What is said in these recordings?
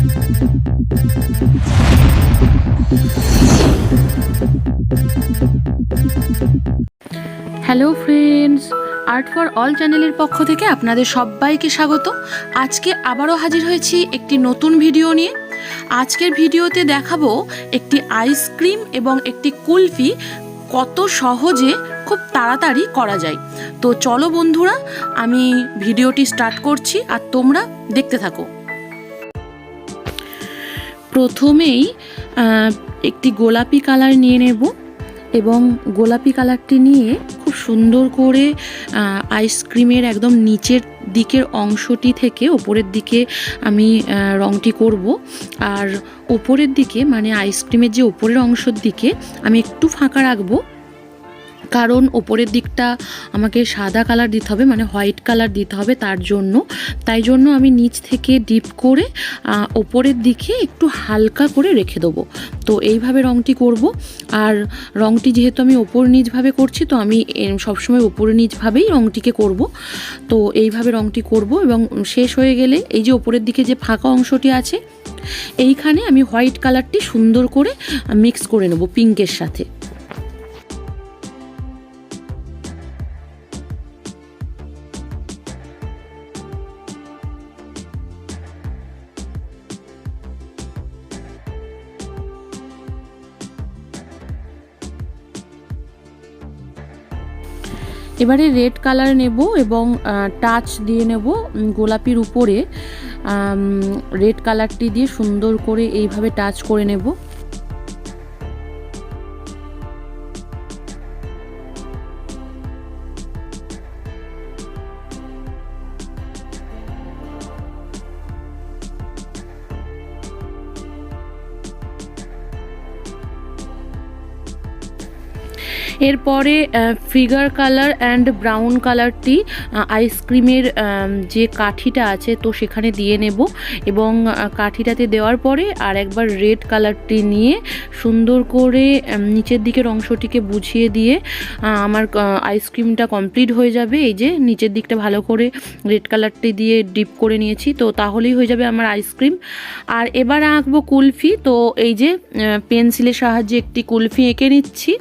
Hello friends, art for all চ্যানেলের পক্ষ থেকে আপনাদের সবাইকে স্বাগত। আজকে আবারও হাজির হয়েছি একটি নতুন ভিডিও নিয়ে। আজকের ভিডিওতে দেখাবো একটি আইসক্রিম এবং একটি কুলফি কত সহজে খুব তাড়াতাড়ি করা যায়। তো চলো বন্ধুরা, আমি ভিডিওটি স্টার্ট করছি আর তোমরা দেখতে থাকো। প্রথমেই একটি গোলাপি কালার নিয়ে নেব এবং গোলাপি কালারটি নিয়ে খুব সুন্দর করে আইসক্রিমের একদম নিচের দিকের অংশটি থেকে ওপরের দিকে আমি রঙটি করব। আর ওপরের দিকে মানে আইসক্রিমের যে ওপরের অংশের দিকে আমি একটু ফাঁকা রাখবো, কারণ ওপরের দিকটা আমাকে সাদা কালার দিতে হবে, মানে হোয়াইট কালার দিতে হবে তাই জন্য আমি নিচ থেকে ডিপ করে ওপরের দিকে একটু হালকা করে রেখে দেবো। তো এইভাবে রঙটি করব। আর রঙটি যেহেতু আমি ওপর নিচভাবে করছি, তো আমি সবসময় ওপর নিচভাবেই রঙটিকে করব। তো এইভাবে রঙটি করব এবং শেষ হয়ে গেলে এই যে ওপরের দিকে যে ফাঁকা অংশটি আছে, এইখানে আমি হোয়াইট কালারটি সুন্দর করে মিক্স করে নেব পিঙ্কের সাথে। এবারে রেড কালার নেব এবং টাচ দিয়ে নেব গোলাপির উপরে। রেড কালারটি দিয়ে সুন্দর করে এইভাবে টাচ করে নেব। এরপরে ফিগার কালার অ্যান্ড ব্রাউন কালারটি আইসক্রিমের যে কাঠিটা আছে তো সেখানে দিয়ে নেব এবং কাঠিটাতে দেওয়ার পরে আর একবার রেড কালারটি নিয়ে সুন্দর করে নিচের দিকের অংশটিকে বুঝিয়ে দিয়ে আমার আইসক্রিমটা কমপ্লিট হয়ে যাবে। এই যে নিচের দিকটা ভালো করে রেড কালারটি দিয়ে ডিপ করে নিয়েছি, তো তাহলেই হয়ে যাবে আমার আইসক্রিম। আর এবার আঁকবো কুলফি। তো এই যে পেন্সিলের সাহায্যে একটি কুলফি এঁকে নিচ্ছি।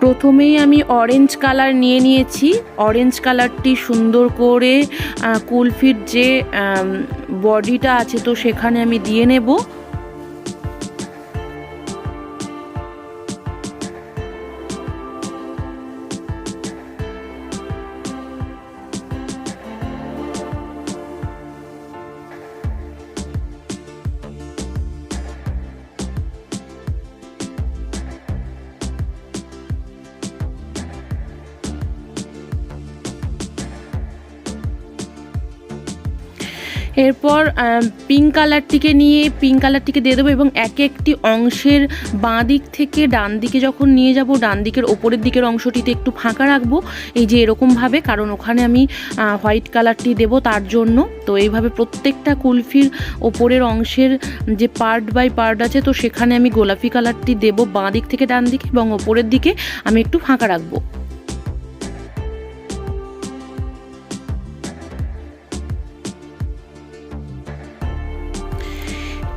প্রথমেই আমি অরেঞ্জ কালার নিয়ে নিয়েছি। অরেঞ্জ কালারটি সুন্দর করে কুলফির যে বডিটা আছে তো সেখানে আমি দিয়ে নেব। এরপর পিঙ্ক কালারটিকে দিয়ে দেবো এবং একটি অংশের বাঁ দিক থেকে ডান দিকে যখন নিয়ে যাব, ডান দিকের ওপরের দিকের অংশটিতে একটু ফাঁকা রাখবো, এই যে এরকমভাবে, কারণ ওখানে আমি হোয়াইট কালারটি দেবো তার জন্য। তো এইভাবে প্রত্যেকটা কুলফির ওপরের অংশের যে পার্ট বাই পার্ট আছে তো সেখানে আমি গোলাপি কালারটি দেবো বাঁ দিক থেকে ডান দিকে এবং ওপরের দিকে আমি একটু ফাঁকা রাখবো।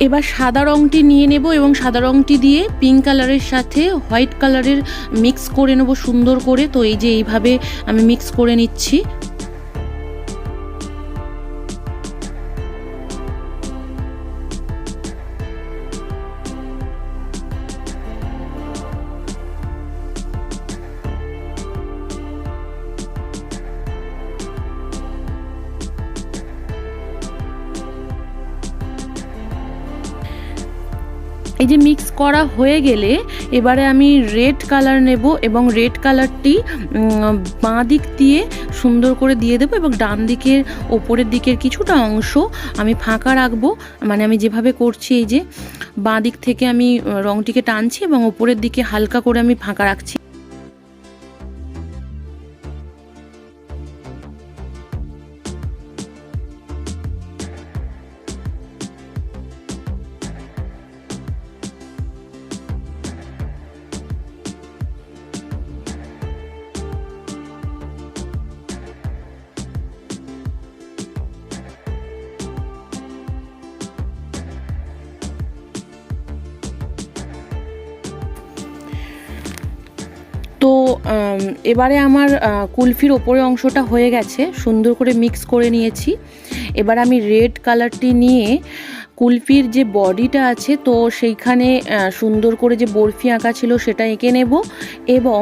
এবার সাদা রঙটি নিয়ে নেব এবং সাদা রঙটি দিয়ে পিঙ্ক কালারের সাথে হোয়াইট কালারের মিক্স করে নেব সুন্দর করে। তো এই যে এইভাবে আমি মিক্স করে নিচ্ছি। এই যে মিক্স করা হয়ে গেলে এবারে আমি রেড কালার নেব এবং রেড কালারটি বাঁ দিক দিয়ে সুন্দর করে দিয়ে দেবো এবং ডান দিকের ওপরের দিকের কিছুটা অংশ আমি ফাঁকা রাখবো। মানে আমি যেভাবে করছি এই যে বাঁ দিক থেকে আমি রঙটিকে টানছি এবং ওপরের দিকে হালকা করে আমি ফাঁকা রাখছি। তো এবারে আমার কুলফির ওপরে অংশটা হয়ে গেছে, সুন্দর করে মিক্স করে নিয়েছি। এবার আমি রেড কালারটি নিয়ে কুলফির যে বডিটা আছে তো সেইখানে সুন্দর করে যে বরফি আঁকা ছিল সেটা এঁকে নেব এবং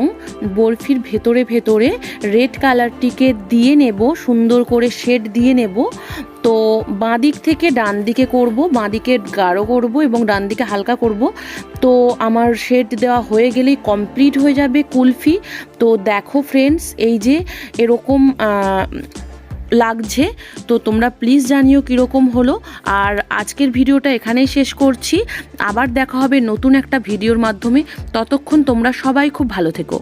বরফির ভেতরে ভেতরে রেড কালারটিকে দিয়ে নেব, সুন্দর করে শেড দিয়ে নেব। তো বাঁ দিক থেকে ডান দিকে করব, বাঁ দিকে গাঢ় করব এবং ডান দিকে হালকা করব। তো আমার শেড দেওয়া হয়ে গেলেই কমপ্লিট হয়ে যাবে কুলফি। তো দেখো ফ্রেন্ডস, এই যে এরকম লাগছে। তো তোমরা প্লিজ জানিও কীরকম হলো। আর আজকের ভিডিওটা এখানেই শেষ করছি, আবার দেখা হবে নতুন একটা ভিডিওর মাধ্যমে। ততক্ষণ তোমরা সবাই খুব ভালো থেকো।